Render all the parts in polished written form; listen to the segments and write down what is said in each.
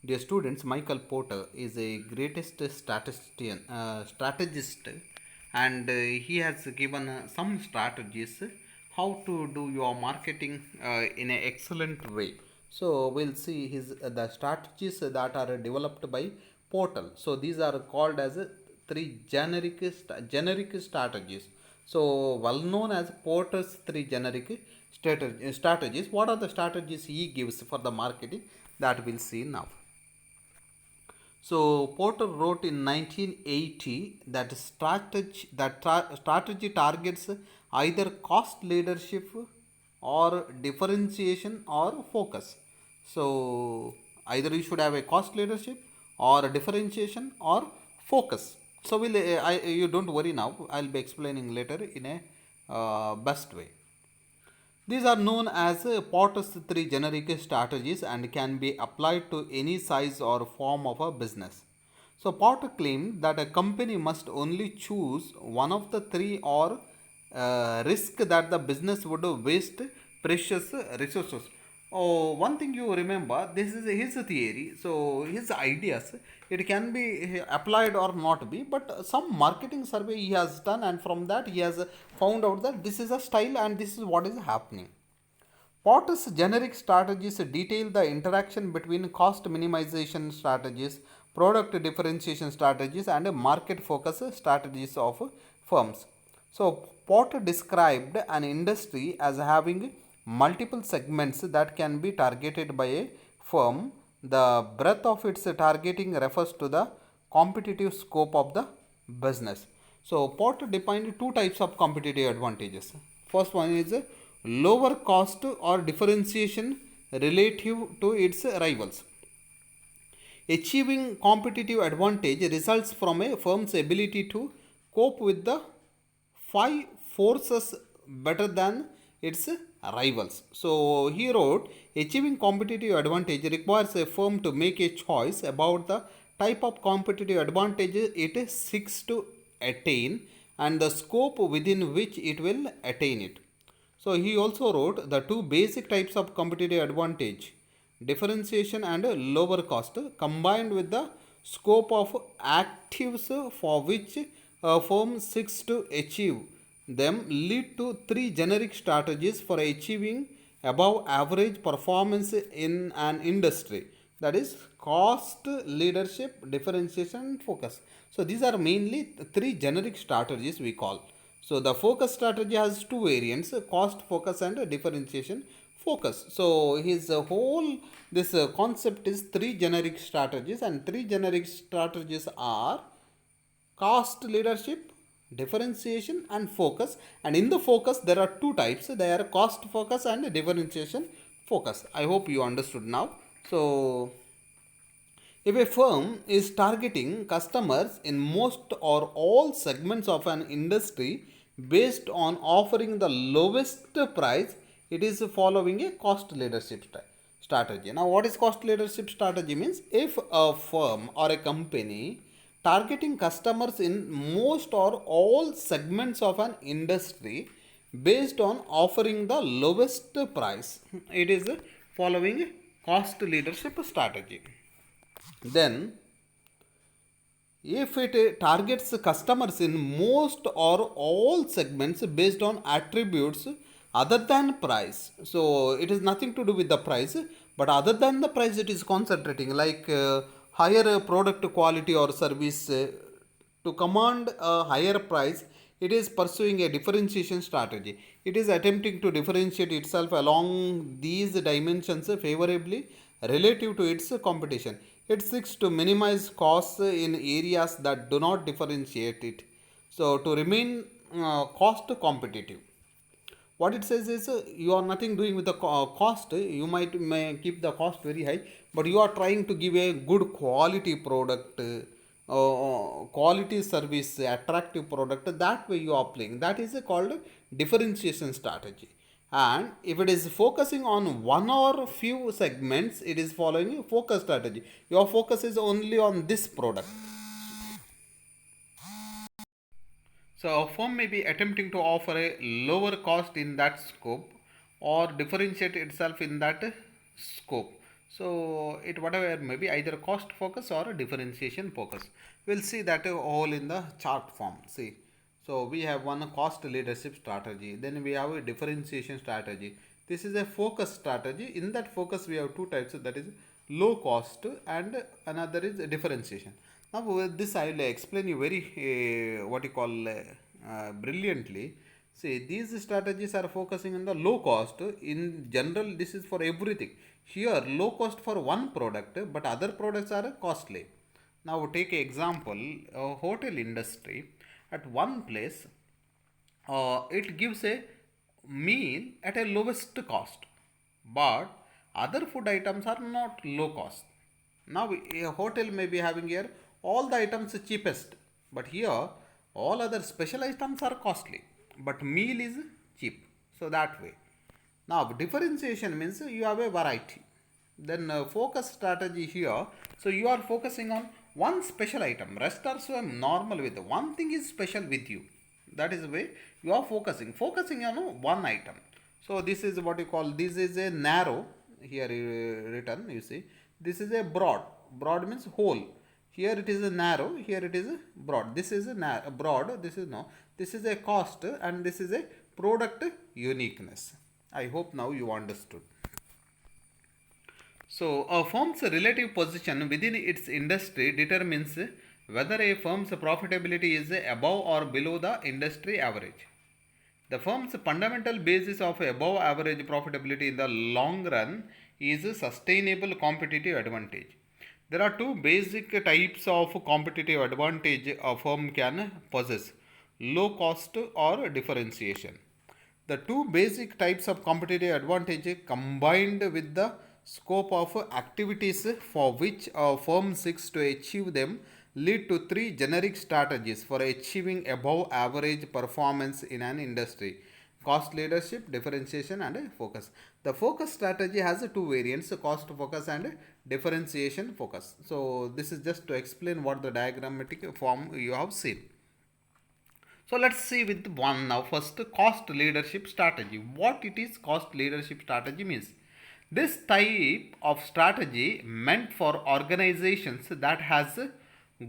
Dear students, Michael Porter is a greatest strategist, and he has given some strategies how to do your marketing in an excellent way. So we'll see his the strategies that are developed by Porter. So these are called as three generic strategies. So well known as Porter's three generic strategies. What are the strategies he gives for the marketing that we'll see now? So Porter wrote in 1980 that strategy targets either cost leadership or differentiation or focus. So either you should have a cost leadership or differentiation or focus. So you don't worry now. I'll be explaining later in a best way. These are known as Potter's three generic strategies and can be applied to any size or form of a business. So, Potter claimed that a company must only choose one of the three or risk that the business would waste precious resources. Oh, one thing you remember, this is his theory. So his ideas, it can be applied or not be, but some marketing survey he has done, and from that he has found out that this is a style and this is what is happening. Potter's generic strategies detail the interaction between cost minimization strategies, product differentiation strategies, and market focus strategies of firms. So, Potter described an industry as having multiple segments that can be targeted by a firm. The breadth of its targeting refers to the competitive scope of the business. So, Potter defined two types of competitive advantages. First one is lower cost or differentiation relative to its rivals. Achieving competitive advantage results from a firm's ability to cope with the five forces better than its rivals. So he wrote, achieving competitive advantage requires a firm to make a choice about the type of competitive advantage it seeks to attain and the scope within which it will attain it. So he also wrote the two basic types of competitive advantage, differentiation and lower cost, combined with the scope of actives for which a firm seeks to achieve them, lead to three generic strategies for achieving above average performance in an industry, that is cost leadership, differentiation and focus. So these are mainly three generic strategies we call. So the focus strategy has two variants, cost focus and differentiation focus. So his whole this concept is three generic strategies, and three generic strategies are cost leadership, differentiation and focus. And in the focus there are two types, they are cost focus and differentiation focus. I hope you understood now. So if a firm is targeting customers in most or all segments of an industry based on offering the lowest price, it is following a cost leadership strategy. Now, what is cost leadership strategy means? If a firm or a company targeting customers in most or all segments of an industry based on offering the lowest price, it is following cost leadership strategy. Then, if it targets customers in most or all segments based on attributes other than price, so it is nothing to do with the price, but other than the price, it is concentrating like higher product quality or service to command a higher price. It is pursuing a differentiation strategy. It is attempting to differentiate itself along these dimensions favorably relative to its competition. It seeks to minimize costs in areas that do not differentiate it. So, to remain cost competitive, what it says is you are nothing doing with the cost. You may keep the cost very high, but you are trying to give a good quality product, quality service, attractive product. That way you are playing. That is called differentiation strategy. And if it is focusing on one or few segments, it is following a focus strategy. Your focus is only on this product. So a firm may be attempting to offer a lower cost in that scope or differentiate itself in that scope. So it whatever maybe either cost focus or a differentiation focus. We'll see that all in the chart form. See, so we have one cost leadership strategy. Then we have a differentiation strategy. This is a focus strategy. In that focus, we have two types. That is low cost and another is differentiation. Now with this, I will explain you very what you call brilliantly. See, these strategies are focusing on the low cost. In general, this is for everything. Here, low cost for one product, but other products are costly. Now, take example, hotel industry. At one place, it gives a meal at a lowest cost, but other food items are not low cost. Now a hotel may be having here all the items cheapest, but here all other special items are costly, but meal is cheap. So that way. Now differentiation means you have a variety. Then focus strategy here. So you are focusing on one special item. Rest are so normal with one thing is special with you. That is the way you are focusing on one item. So this is what you call, this is a narrow here written, you see, this is a broad means whole. Here it is a narrow, here it is a broad. This is a broad, this is no, this is a cost and this is a product uniqueness. I hope now you understood. So, a firm's relative position within its industry determines whether a firm's profitability is above or below the industry average. The firm's fundamental basis of above average profitability in the long run is sustainable competitive advantage. There are two basic types of competitive advantage a firm can possess: low cost or differentiation. The two basic types of competitive advantage combined with the scope of activities for which a firm seeks to achieve them lead to three generic strategies for achieving above average performance in an industry: cost leadership, differentiation, and focus. The focus strategy has two variants: cost focus and differentiation focus. So this is just to explain what the diagrammatic form you have seen. So let's see with one now. First, cost leadership strategy. What it is cost leadership strategy means. This type of strategy meant for organizations that has a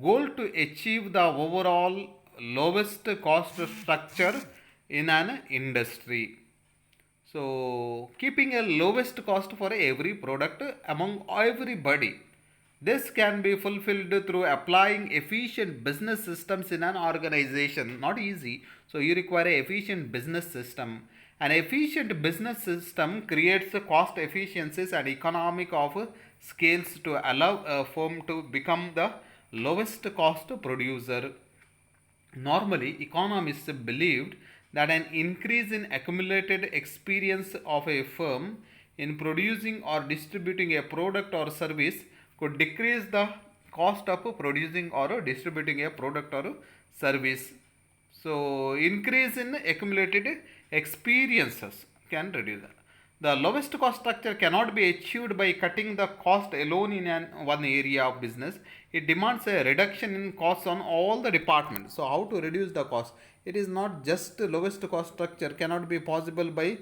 goal to achieve the overall lowest cost structure in an industry. So keeping a lowest cost for every product among everybody. This can be fulfilled through applying efficient business systems in an organization. Not easy. So you require an efficient business system. An efficient business system creates cost efficiencies and economic of scales to allow a firm to become the lowest cost producer. Normally, economists believed that an increase in accumulated experience of a firm in producing or distributing a product or service could decrease the cost of producing or distributing a product or service. So, increase in accumulated experiences can reduce that. The lowest cost structure cannot be achieved by cutting the cost alone in one area of business. It demands a reduction in costs on all the departments. So how to reduce the cost? It is not just lowest cost structure cannot be possible by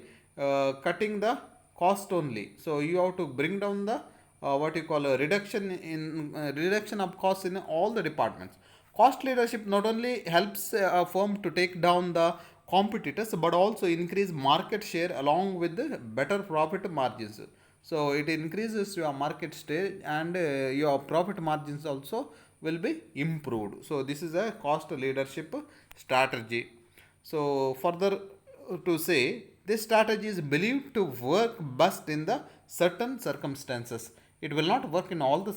cutting the cost only. So you have to bring down the what you call a reduction of costs in all the departments. Cost leadership not only helps a firm to take down the competitors but also increase market share along with the better profit margins. So it increases your market share and your profit margins also will be improved. So this is a cost leadership strategy. So further to say, this strategy is believed to work best in the certain circumstances. It will not work in all the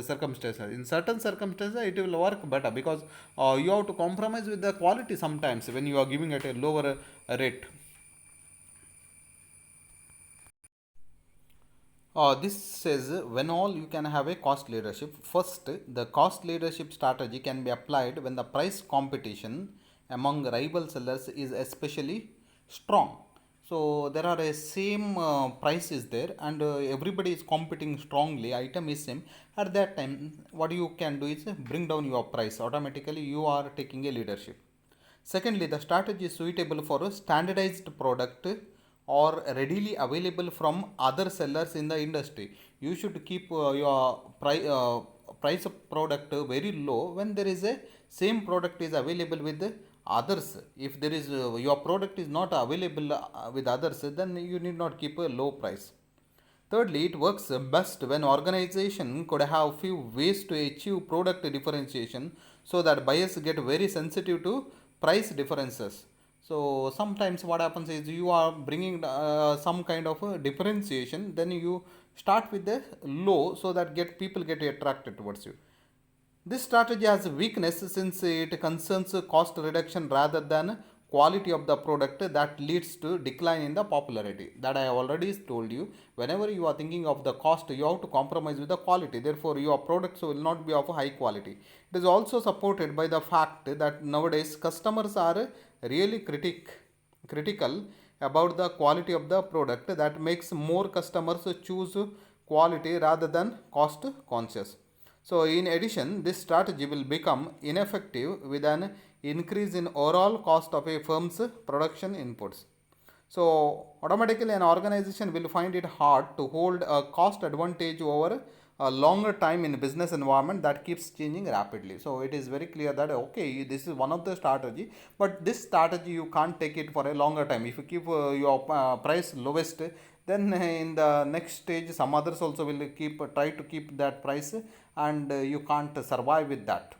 circumstances. In certain circumstances, it will work better because you have to compromise with the quality sometimes when you are giving at a lower rate. This says when all you can have a cost leadership. First, the cost leadership strategy can be applied when the price competition among rival sellers is especially strong. So there are a same price is there and everybody is competing strongly. Item is same. At that time, what you can do is bring down your price. Automatically, you are taking a leadership. Secondly, the strategy is suitable for a standardized product or readily available from other sellers in the industry. you should keep your price of product very low when there is a same product is available with others. If there is your product is not available with others, then you need not keep a low price. Thirdly, it works best when organization could have few ways to achieve product differentiation so that buyers get very sensitive to price differences. So sometimes what happens is you are bringing some kind of a differentiation, then you start with the low so that get people get attracted towards you. This strategy has a weakness since it concerns cost reduction rather than quality of the product that leads to decline in the popularity. That I have already told you. Whenever you are thinking of the cost, you have to compromise with the quality. Therefore, your products will not be of high quality. It is also supported by the fact that nowadays customers are really critical about the quality of the product, that makes more customers choose quality rather than cost conscious. So, in addition, this strategy will become ineffective with an increase in overall cost of a firm's production inputs. So, automatically, an organization will find it hard to hold a cost advantage over a longer time in business environment that keeps changing rapidly. So, it is very clear that okay, this is one of the strategy, but this strategy you can't take it for a longer time. If you keep your price lowest, then in the next stage some others also will keep try to keep that price, and you can't survive with that.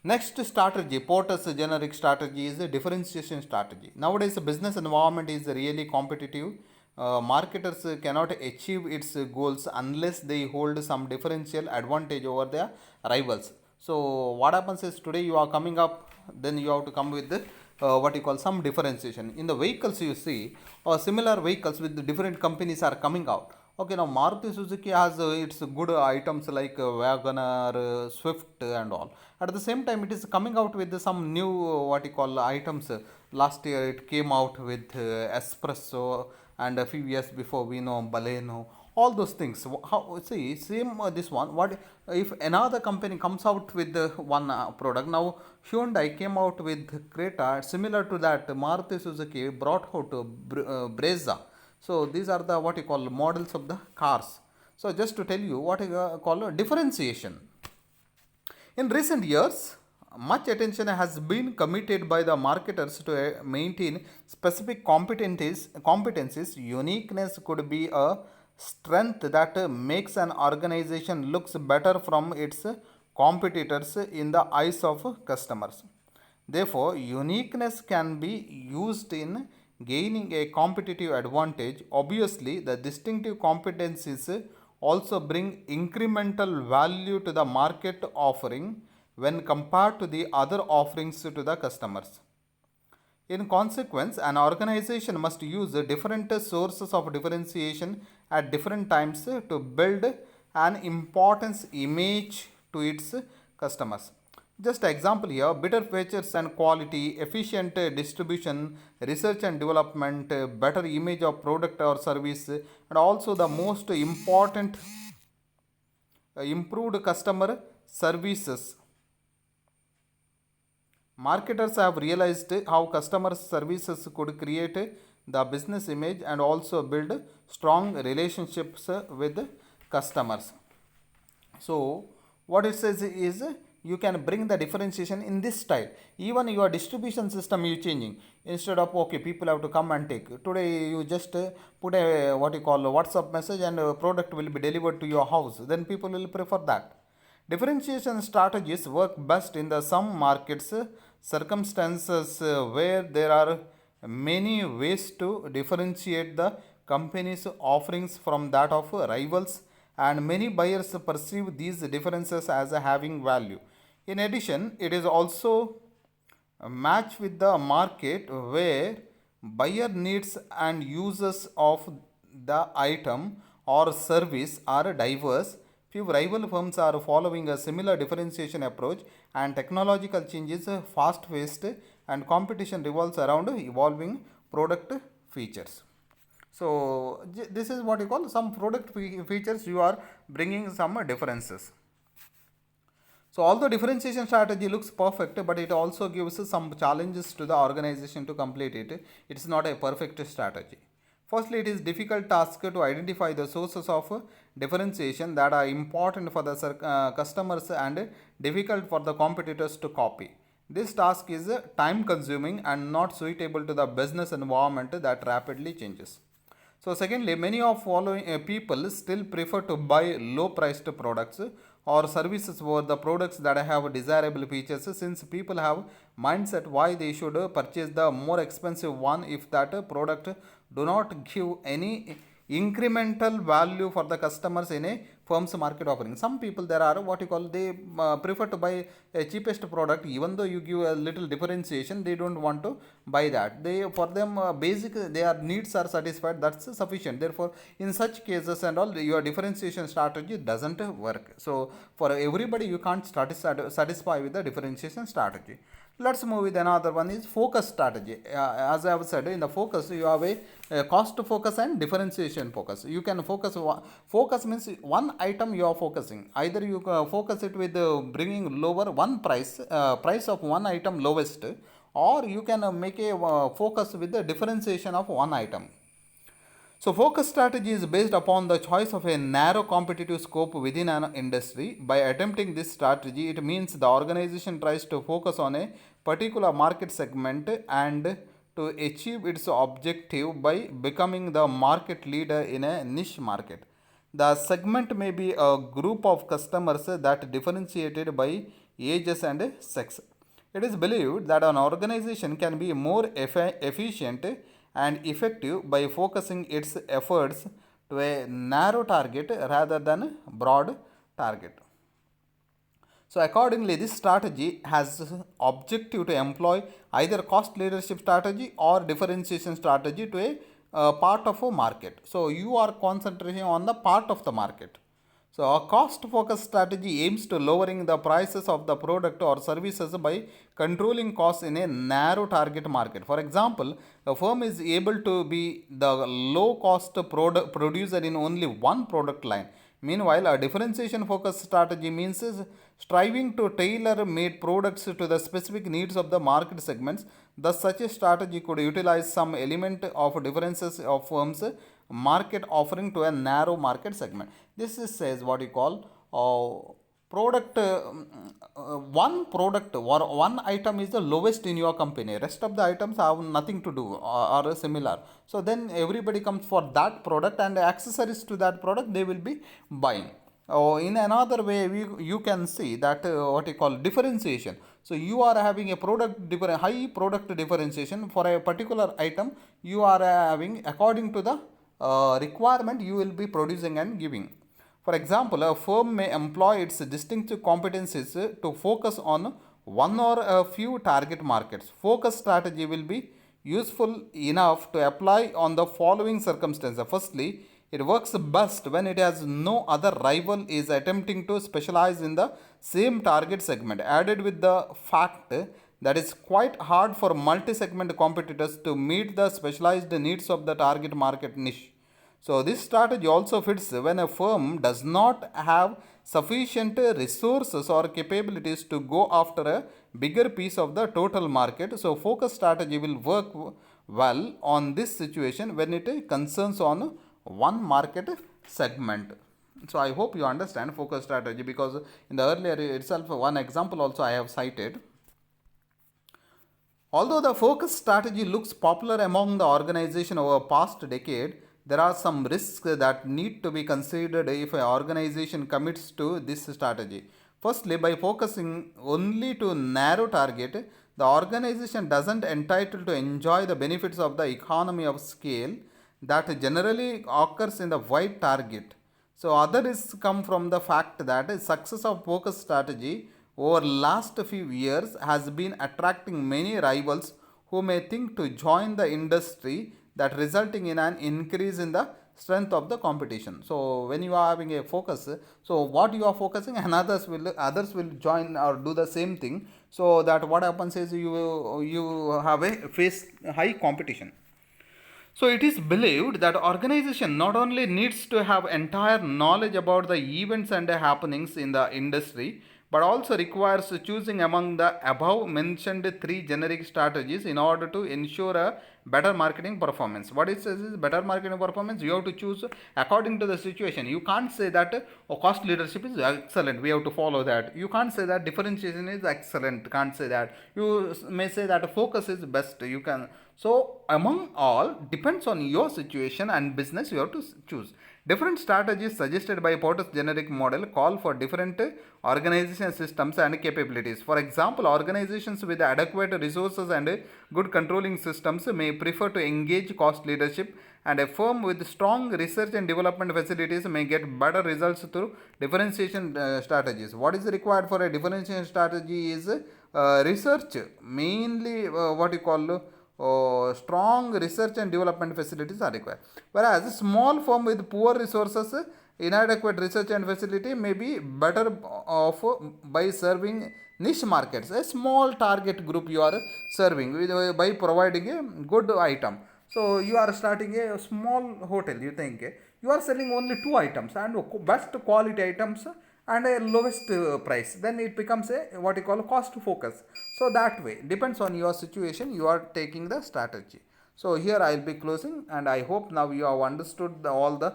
Next strategy, Porter's generic strategy, is a differentiation strategy. Nowadays, the business environment is really competitive. Marketers cannot achieve its goals unless they hold some differential advantage over their rivals. So, what happens is today you are coming up, then you have to come with the, what you call some differentiation. In the vehicles, you see, similar vehicles with the different companies are coming out. Okay, now Maruti Suzuki has its good items like Wagoner, Swift, and all. At the same time, it is coming out with some new what you call items. Last year, it came out with Espresso, and a few years before we know Baleno. All those things. How see same this one? What if another company comes out with one product? Now Hyundai came out with Creta, similar to that. Maruti Suzuki brought out Brezza. So these are the what you call models of the cars. So just to tell you what I call a differentiation. In recent years, much attention has been committed by the marketers to maintain specific competencies. Uniqueness could be a strength that makes an organization looks better from its competitors in the eyes of customers. Therefore, uniqueness can be used in gaining a competitive advantage. Obviously, the distinctive competencies also bring incremental value to the market offering when compared to the other offerings to the customers. In consequence, an organization must use different sources of differentiation at different times to build an importance image to its customers. Just example here, better features and quality, efficient distribution, research and development, better image of product or service, and also the most important, improved customer services. Marketers have realized how customer services could create the business image and also build strong relationships with customers. So, what it says is you can bring the differentiation in this style. Even your distribution system is changing. Instead of okay, people have to come and take. Today, you just put a what you call a WhatsApp message, and a product will be delivered to your house. Then people will prefer that. Differentiation strategies work best in the some markets circumstances where there are many ways to differentiate the company's offerings from that of rivals, and many buyers perceive these differences as having value. In addition, it is also a match with the market where buyer needs and uses of the item or service are diverse. Few rival firms are following a similar differentiation approach, and technological changes fast paced, and competition revolves around evolving product features. So, this is what you call some product features you are bringing some differences. So, although differentiation strategy looks perfect, but it also gives some challenges to the organization to complete it. It's not a perfect strategy. Firstly, it is difficult task to identify the sources of differentiation that are important for the customers and difficult for the competitors to copy. This task is time consuming and not suitable to the business environment that rapidly changes. So secondly, many of following people still prefer to buy low priced products or services over the products that have desirable features, since people have mindset why they should purchase the more expensive one if that product do not give any incremental value for the customers in a firm's market offering. Some people there are what you call they prefer to buy a cheapest product even though you give a little differentiation, they don't want to buy that. They for them basic their needs are satisfied, that's sufficient. Therefore in such cases and all your differentiation strategy doesn't work. So for everybody you can't satisfy with the differentiation strategy. Let's move with another one is focus strategy. As I have said, in the focus you have a cost focus and differentiation focus. You can focus means one item you are focusing. Either you focus it with bringing lower one price of one item lowest, or you can make a focus with the differentiation of one item. So, focus strategy is based upon the choice of a narrow competitive scope within an industry. By attempting this strategy, it means the organization tries to focus on a particular market segment and to achieve its objective by becoming the market leader in a niche market. The segment may be a group of customers that differentiated by ages and sex. It is believed that an organization can be more efficient and effective by focusing its efforts to a narrow target rather than broad target. So accordingly, this strategy has objective to employ either cost leadership strategy or differentiation strategy to a part of a market. So you are concentrating on the part of the market. So a cost focused strategy aims to lowering the prices of the product or services by controlling costs in a narrow target market. For example, a firm is able to be the low cost producer in only one product line. Meanwhile, a differentiation focused strategy means is striving to tailor made products to the specific needs of the market segments. Thus, such a strategy could utilize some element of differences of firms' market offering to a narrow market segment. This is says what you call product one product or one item is the lowest in your company, rest of the items have nothing to do or similar. So then everybody comes for that product and accessories to that product they will be buying. In another way, you can see that what you call differentiation. So you are having a high product differentiation for a particular item. You are having according to the requirement you will be producing and giving. For example, a firm may employ its distinctive competencies to focus on one or a few target markets. Focus strategy will be useful enough to apply on the following circumstances. Firstly, it works best when it has no other rival is attempting to specialize in the same target segment. Added with the fact that it's quite hard for multi-segment competitors to meet the specialized needs of the target market niche. So this strategy also fits when a firm does not have sufficient resources or capabilities to go after a bigger piece of the total market. So focus strategy will work well on this situation when it concerns on one market segment. So I hope you understand focus strategy, because in the earlier itself one example also I have cited. Although the focus strategy looks popular among the organization over past decade, there are some risks that need to be considered if an organization commits to this strategy. Firstly, by focusing only to narrow target, the organization doesn't entitle to enjoy the benefits of the economy of scale that generally occurs in the wide target. So other risks come from the fact that success of focus strategy over last few years has been attracting many rivals who may think to join the industry, that resulting in an increase in the strength of the competition. So when you are having a focus, so what you are focusing and others will join or do the same thing, so that what happens is you have a face high competition. So it is believed that organization not only needs to have entire knowledge about the events and happenings in the industry, but also requires choosing among the above mentioned three generic strategies in order to ensure a better marketing performance. What it says is better marketing performance. You have to choose according to the situation. You can't say that cost leadership is excellent, we have to follow that. You can't say that differentiation is excellent, can't say that. You may say that focus is best, you can. So among all, depends on your situation and business, you have to choose. Different strategies suggested by Porter's generic model call for different organization systems and capabilities. For example, organizations with adequate resources and good controlling systems may prefer to engage cost leadership, and a firm with strong research and development facilities may get better results through differentiation strategies. What is required for a differentiation strategy is research, mainly what you call strong research and development facilities are required. Whereas a small firm with poor resources, inadequate research and facility may be better off by serving niche markets. A small target group you are serving by providing a good item. So you are starting a small hotel. You think you are selling only two items and best quality items and a lowest price, then it becomes a what you call cost focus. So that way depends on your situation, you are taking the strategy. So here I will be closing, and I hope now you have understood all the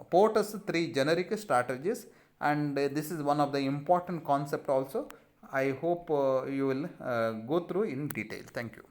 Porter's three generic strategies, and this is one of the important concept also. I hope you will go through in detail. Thank you.